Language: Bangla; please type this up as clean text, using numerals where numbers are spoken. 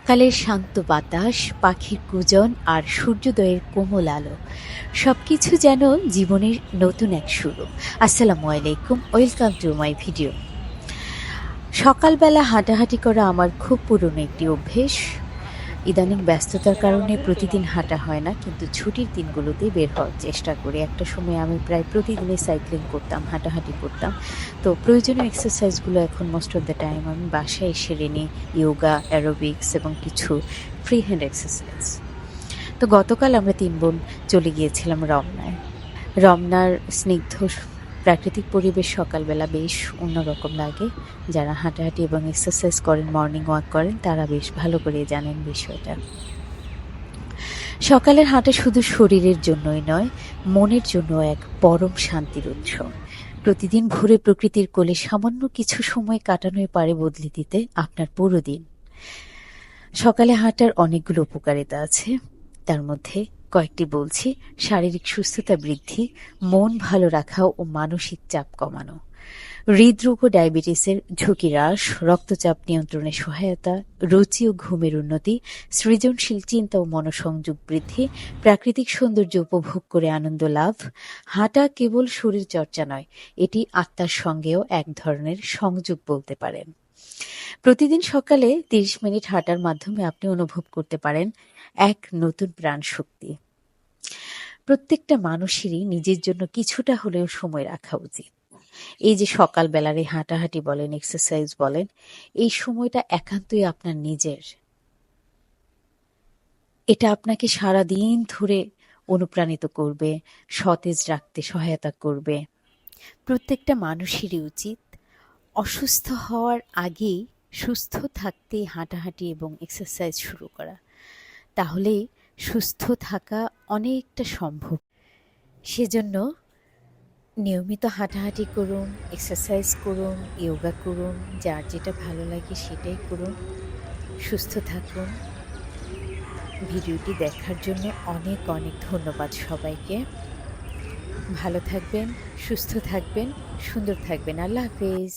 সকালের শান্ত বাতাস, পাখির কুজন আর সূর্যোদয়ের কোমল আলো সবকিছু যেন জীবনের নতুন এক শুরু। আসসালামু আলাইকুম, ওয়েলকাম টু মাই ভিডিও। সকালবেলা হাঁটাহাঁটি করা আমার খুব পুরনো একটি অভ্যেস। ইদানিং ব্যস্ততার কারণে প্রতিদিন হাঁটা হয় না, কিন্তু ছুটির দিনগুলোতে বের হওয়ার চেষ্টা করি। একটা সময় আমি প্রায় প্রতিদিনই সাইক্লিং করতাম, হাঁটাহাঁটি করতাম। তো প্রয়োজনীয় এক্সারসাইজগুলো এখন মোস্ট অফ দ্য টাইম আমি বাসায় সেরে নিই, ইয়োগা, অ্যারোবিক্স এবং কিছু ফ্রি হ্যান্ড এক্সারসাইজ। তো গতকাল আমরা ৩ বোন চলে গিয়েছিলাম রমনায়। রমনার স্নিগ্ধ প্রাকৃতিক পরিবেশ সকালবেলা বেশ অন্যরকম লাগে। যারা হাঁটাহাঁটি এবং এক্সারসাইজ করেন, মর্নিং ওয়াক করেন, তারা বেশ ভালো করে জানেন বিষয়টা। সকালের হাঁটা শুধু শরীরের জন্যই নয়, মনের জন্য এক পরম শান্তির উৎস। প্রতিদিন ভোরে প্রকৃতির কোলে সামান্য কিছু সময় কাটানোই পারে বদলে দিতে আপনার পুরো দিন। সকালে হাঁটার অনেকগুলো উপকারিতা আছে, তার মধ্যে কয়েকটি বলছি। শারীরিক সুস্থতা বৃদ্ধি, মন ভালো রাখা ও মানসিক চাপ কমানো, হৃদরোগ ও ডায়াবেটিসের ঝুঁকি হ্রাস, রক্তচাপ নিয়ন্ত্রণে সহায়তা, রুচি ও ঘুমের উন্নতি, সৃজনশীল চিন্তা ও মনোসংযোগ বৃদ্ধি, প্রাকৃতিক সৌন্দর্য উপভোগ করে আনন্দ লাভ। হাঁটা কেবল শরীর চর্চা নয়, এটি আত্মার সঙ্গেও এক ধরনের সংযোগ বলতে পারেন। প্রতিদিন সকালে ৩০ মিনিট হাঁটার মাধ্যমে আপনি অনুভব করতে পারেন এক নতুন প্রাণশক্তি। প্রত্যেকটা মানুষেরই নিজের জন্য কিছুটা হলেও সময় রাখা উচিত। এই যে সকালবেলার এই হাঁটাহাঁটি বলেন, এক্সারসাইজ বলেন, এই সময়টা একান্তই আপনার নিজের। এটা আপনাকে সারাদিন ধরে অনুপ্রাণিত করবে, সতেজ রাখতে সহায়তা করবে। প্রত্যেকটা মানুষেরই উচিত অসুস্থ হওয়ার আগেই সুস্থ থাকতে হাঁটাহাঁটি এবং এক্সারসাইজ শুরু করা। তাহলেই সুস্থ থাকা অনেকটা সম্ভব। সেজন্য নিয়মিত হাঁটাহাঁটি করুন, এক্সারসাইজ করুন, ইয়োগা করুন, যার যেটা ভালো লাগে সেটাই করুন। সুস্থ থাকুন। ভিডিওটি দেখার জন্য অনেক অনেক ধন্যবাদ সবাইকে। ভালো থাকবেন, সুস্থ থাকবেন, সুন্দর থাকবেন। আল্লাহ হাফেজ।